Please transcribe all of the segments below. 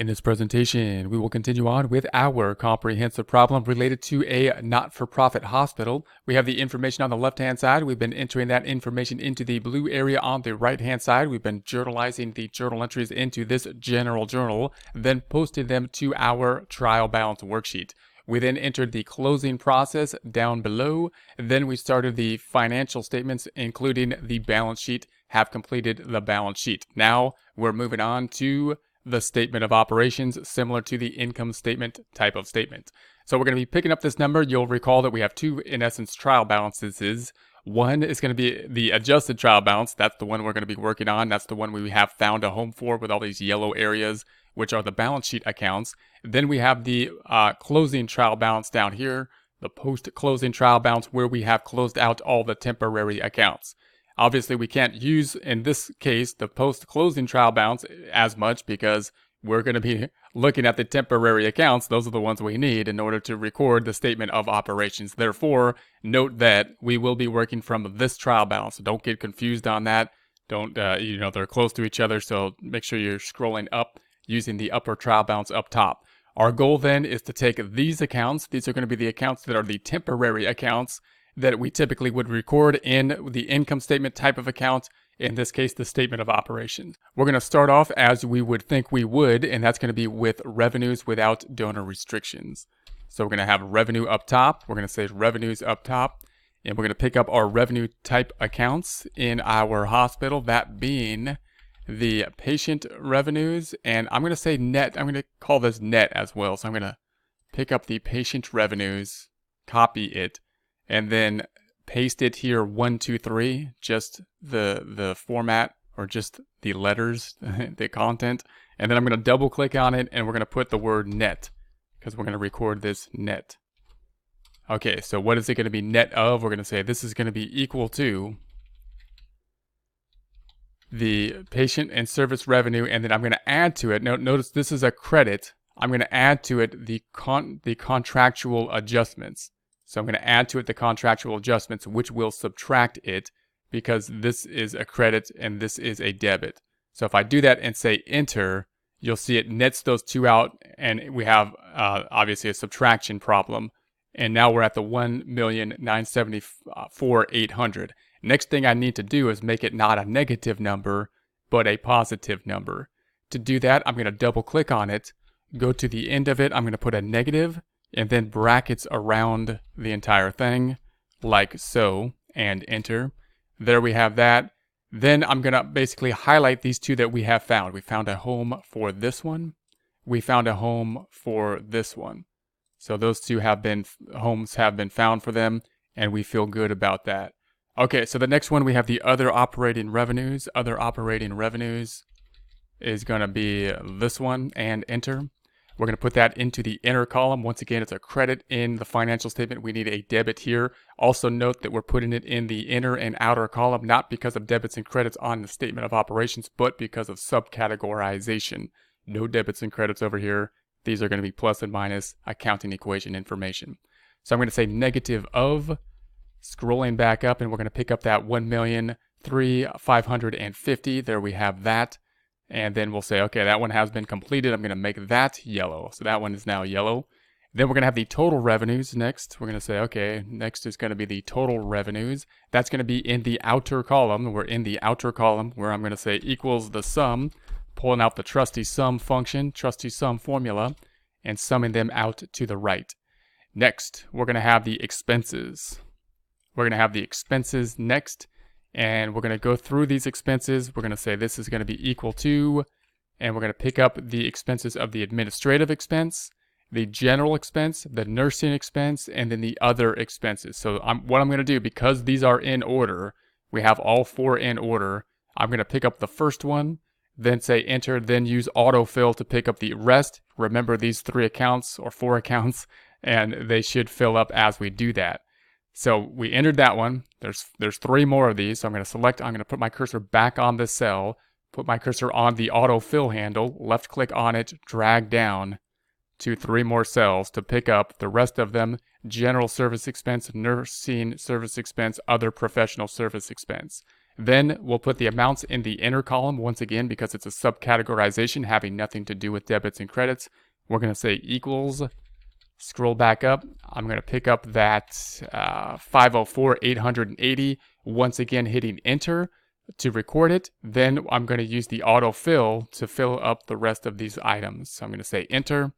In this presentation, we will continue on with our comprehensive problem related to a not-for-profit hospital. We have the information on the left-hand side. We've been entering that information into the blue area on the right-hand side. We've been journalizing the journal entries into this general journal, then posted them to our trial balance worksheet. We then entered the closing process down below. Then we started the financial statements, including the balance sheet, have completed the balance sheet. Now we're moving on to the statement of operations, similar to the income statement type of statement. So we're going to be picking up this number. You'll recall that we have two, in essence, trial balances. One is going to be the adjusted trial balance. That's the one we're going to be working on. That's the one we have found a home for with all these yellow areas, which are the balance sheet accounts. Then we have the closing trial balance down here, the post-closing trial balance where we have closed out all the temporary accounts. Obviously, we can't use, in this case, the post-closing trial balance as much because we're going to be looking at the temporary accounts. Those are the ones we need in order to record the statement of operations. Therefore, note that we will be working from this trial balance. So don't get confused on that. Don't, they're close to each other, so make sure you're scrolling up using the upper trial balance up top. Our goal then is to take these accounts. These are going to be the accounts that are the temporary accounts that we typically would record in the income statement type of account, in this case, the statement of operations. We're going to start off as we would think we would, and that's going to be with revenues without donor restrictions. So we're going to have revenue up top. We're going to say revenues up top, and we're going to pick up our revenue type accounts in our hospital, that being the patient revenues, and I'm going to say net. I'm going to call this net as well. So I'm going to pick up the patient revenues, copy it, and then paste it here 1, 2, 3, just the format or just the letters, the content. And then I'm going to double click on it and we're going to put the word net because we're going to record this net. Okay, so what is it going to be net of? We're going to say this is going to be equal to the patient and service revenue, and then I'm going to add to it. Notice this is a credit. I'm going to add to it the contractual adjustments. So I'm going to add to it the contractual adjustments, which will subtract it because this is a credit and this is a debit. So if I do that and say enter, you'll see it nets those two out, and we have obviously a subtraction problem. And now we're at the 1,974,800. Next thing I need to do is make it not a negative number, but a positive number. To do that, I'm going to double click on it, go to the end of it, I'm going to put a negative, and then brackets around the entire thing, like so, and enter. There we have that. Then I'm going to basically highlight these two that we have found. We found a home for this one. We found a home for this one. So those two homes have been found for them, and we feel good about that. Okay, so the next one we have the other operating revenues. Other operating revenues is going to be this one, and enter. We're going to put that into the inner column. Once again, it's a credit in the financial statement. We need a debit here. Also note that we're putting it in the inner and outer column, not because of debits and credits on the statement of operations, but because of subcategorization. No debits and credits over here. These are going to be plus and minus accounting equation information. So I'm going to say negative of, scrolling back up, and we're going to pick up that 1,003,550. There we have that. And then we'll say, okay, that one has been completed. I'm going to make that yellow. So that one is now yellow. Then we're going to have the total revenues next. We're going to say, okay, next is going to be the total revenues. That's going to be in the outer column. We're in the outer column where I'm going to say equals the sum, pulling out the trusty sum function, trusty sum formula, and summing them out to the right. Next, we're going to have the expenses. We're going to have the expenses next. And we're going to go through these expenses. We're going to say this is going to be equal to, and we're going to pick up the expenses of the administrative expense, the general expense, the nursing expense, and then the other expenses. So what I'm going to do, because these are in order, we have all four in order, I'm going to pick up the first one, then say enter, then use autofill to pick up the rest. Remember these 3 accounts or 4 accounts, and they should fill up as we do that. So we entered that one. There's 3 more of these. So I'm going to put my cursor back on this cell, put my cursor on the autofill handle, left click on it, drag down to 3 more cells to pick up the rest of them: general service expense, nursing service expense, other professional service expense. Then we'll put the amounts in the inner column once again because it's a subcategorization having nothing to do with debits and credits. We're going to say equals, scroll back up. I'm going to pick up that 504,880, once again hitting enter to record it. Then I'm going to use the autofill to fill up the rest of these items. So I'm going to say enter,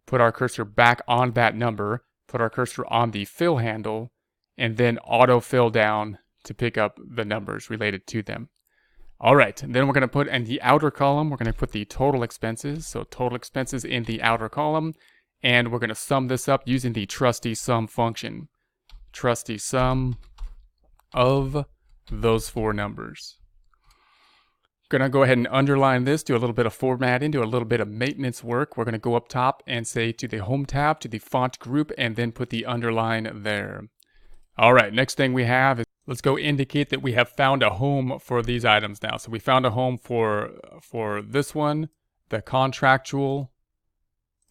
put our cursor back on that number, put our cursor on the fill handle, and then autofill down to pick up the numbers related to them. All right, and then we're going to put in the outer column, we're going to put the total expenses. So total expenses in the outer column, and we're going to sum this up using the trusty sum function. Trusty sum of those four numbers. Going to go ahead and underline this, do a little bit of formatting, do a little bit of maintenance work. We're going to go up top and say to the home tab, to the font group, and then put the underline there. All right, next thing we have is, let's go indicate that we have found a home for these items now. So we found a home for this one, the contractual.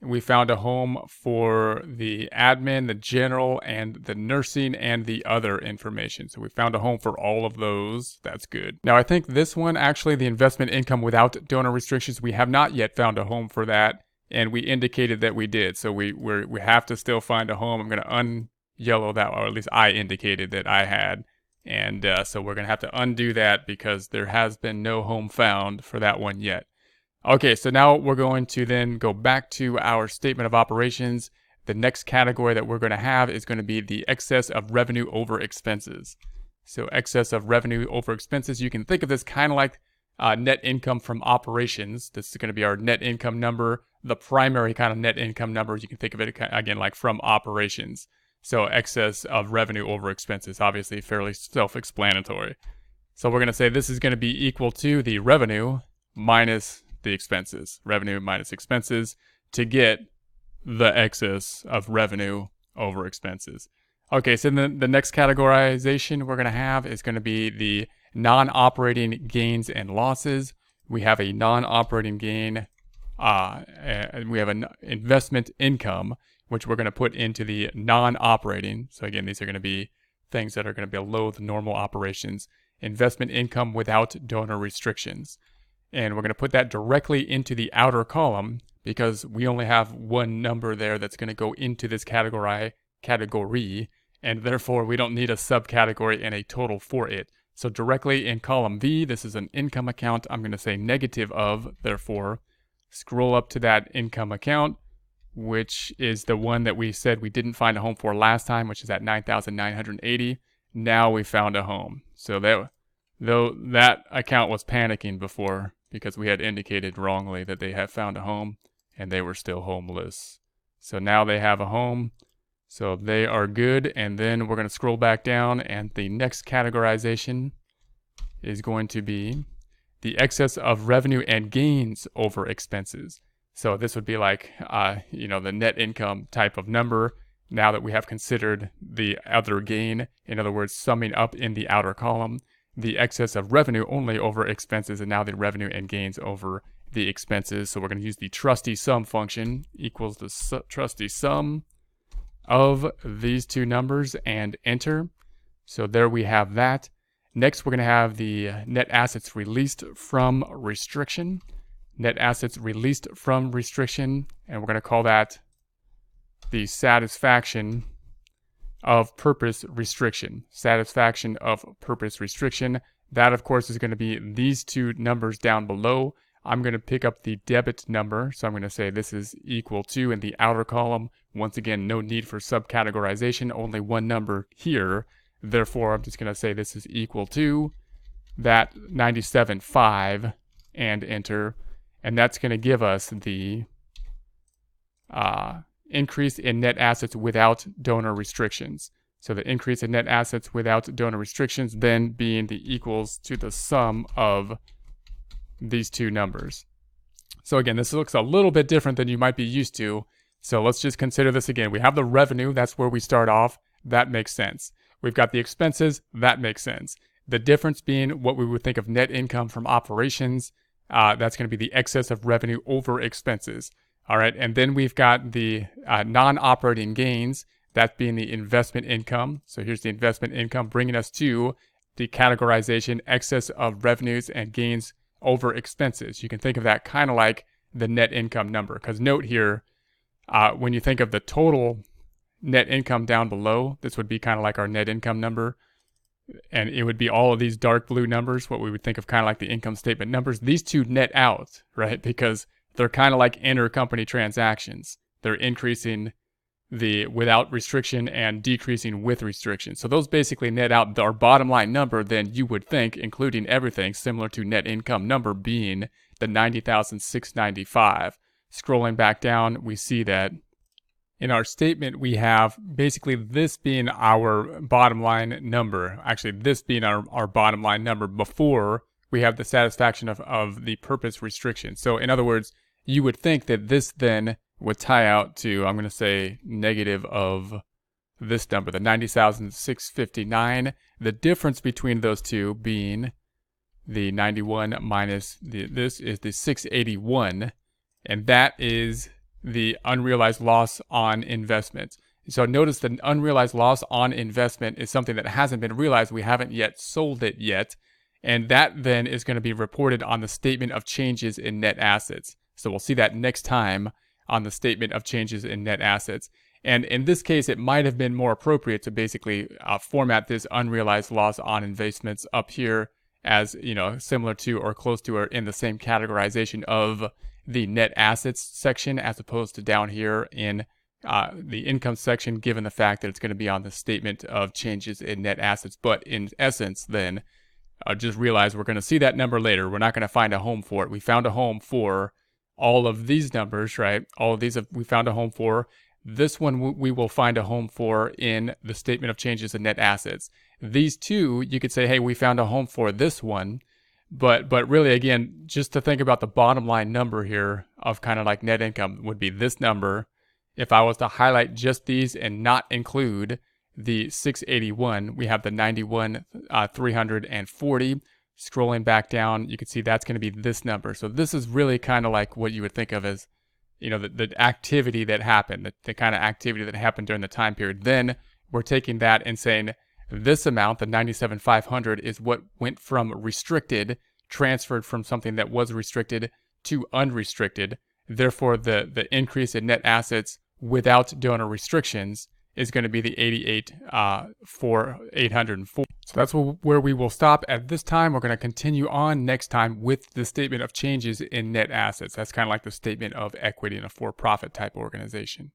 We found a home for the admin, the general, and the nursing, and the other information. So we found a home for all of those. That's good. Now I think this one, actually the investment income without donor restrictions, we have not yet found a home for that, and we indicated that we did. So we have to still find a home. I'm going to un-yellow that, or at least I indicated that I had. And so we're going to have to undo that because there has been no home found for that one yet. Okay, so now we're going to then go back to our statement of operations. The next category that we're going to have is going to be the excess of revenue over expenses. So excess of revenue over expenses, you can think of this kind of like net income from operations. This is going to be our net income number, the primary kind of net income number. You can think of it again like from operations. So excess of revenue over expenses, obviously fairly self-explanatory. So we're going to say this is going to be equal to the revenue minus the expenses, revenue minus expenses, to get the excess of revenue over expenses. Okay, so then the next categorization we're going to have is going to be the non-operating gains and losses. We have a non-operating gain, and we have an investment income, which we're going to put into the non-operating. So again, these are going to be things that are going to be below the normal operations. Investment income without donor restrictions. And we're going to put that directly into the outer column because we only have one number there that's going to go into this category, and therefore we don't need a subcategory and a total for it. So directly in column V, this is an income account. I'm going to say negative of, therefore, scroll up to that income account, which is the one that we said we didn't find a home for last time, which is at 9,980. Now we found a home. So though that account was panicking before, because we had indicated wrongly that they had found a home and they were still homeless. So now they have a home, so they are good. And then we're going to scroll back down, and the next categorization is going to be the excess of revenue and gains over expenses. So this would be like, the net income type of number now that we have considered the other gain. In other words, summing up in the outer column, the excess of revenue only over expenses, and now the revenue and gains over the expenses. So we're going to use the trusty sum function equals the trusty sum of these two numbers and enter. So there we have that. Next, we're going to have the net assets released from restriction. Net assets released from restriction, and we're going to call that the satisfaction of purpose restriction. Satisfaction of purpose restriction. That, of course, is going to be these two numbers down below. I'm going to pick up the debit number, so I'm going to say this is equal to in the outer column. Once again, no need for subcategorization, only one number here. Therefore, I'm just going to say this is equal to that 97.5 and enter. And that's going to give us the increase in net assets without donor restrictions. So the increase in net assets without donor restrictions then being the equals to the sum of these two numbers. So again, this looks a little bit different than you might be used to. So let's just consider this again. We have the revenue, that's where we start off. That makes sense. We've got the expenses, that makes sense. The difference being what we would think of net income from operations. That's going to be the excess of revenue over expenses. All right, and then we've got the non-operating gains, that being the investment income. So here's the investment income bringing us to the categorization excess of revenues and gains over expenses. You can think of that kind of like the net income number. Because note here, when you think of the total net income down below, this would be kind of like our net income number. And it would be all of these dark blue numbers, what we would think of kind of like the income statement numbers. These two net out, right? Because they're kind of like intercompany transactions. They're increasing the without restriction and decreasing with restriction. So those basically net out our bottom line number, then you would think, including everything, similar to net income number being the 90,695. Scrolling back down, we see that in our statement, we have basically this being our bottom line number. Actually, this being our bottom line number before we have the satisfaction of the purpose restriction. So in other words, you would think that this then would tie out to, I'm going to say, negative of this number, the 90,659. The difference between those two being the 91 minus this is the 681, and that is the unrealized loss on investment. So notice the unrealized loss on investment is something that hasn't been realized. We haven't yet sold it yet. And that then is going to be reported on the statement of changes in net assets. So we'll see that next time on the statement of changes in net assets. And in this case, it might have been more appropriate to basically format this unrealized loss on investments up here as, similar to or close to or in the same categorization of the net assets section, as opposed to down here in the income section, given the fact that it's going to be on the statement of changes in net assets. But in essence, then, just realize we're going to see that number later. We're not going to find a home for it. We found a home for all of these numbers, right? All of these we found a home for. This one we will find a home for in the statement of changes in net assets. These two, you could say, hey, we found a home for this one. But really, again, just to think about the bottom line number here of kind of like net income would be this number. If I was to highlight just these and not include the 681, we have the 91,340. Scrolling back down, you can see that's going to be this number. So this is really kind of like what you would think of as, the activity that happened, the kind of activity that happened during the time period. Then we're taking that and saying this amount, the 97,500, is what went from restricted, transferred from something that was restricted to unrestricted. Therefore, the increase in net assets without donor restrictions is going to be the 88,804. So that's where we will stop at this time. We're going to continue on next time with the statement of changes in net assets. That's kind of like the statement of equity in a for-profit type organization.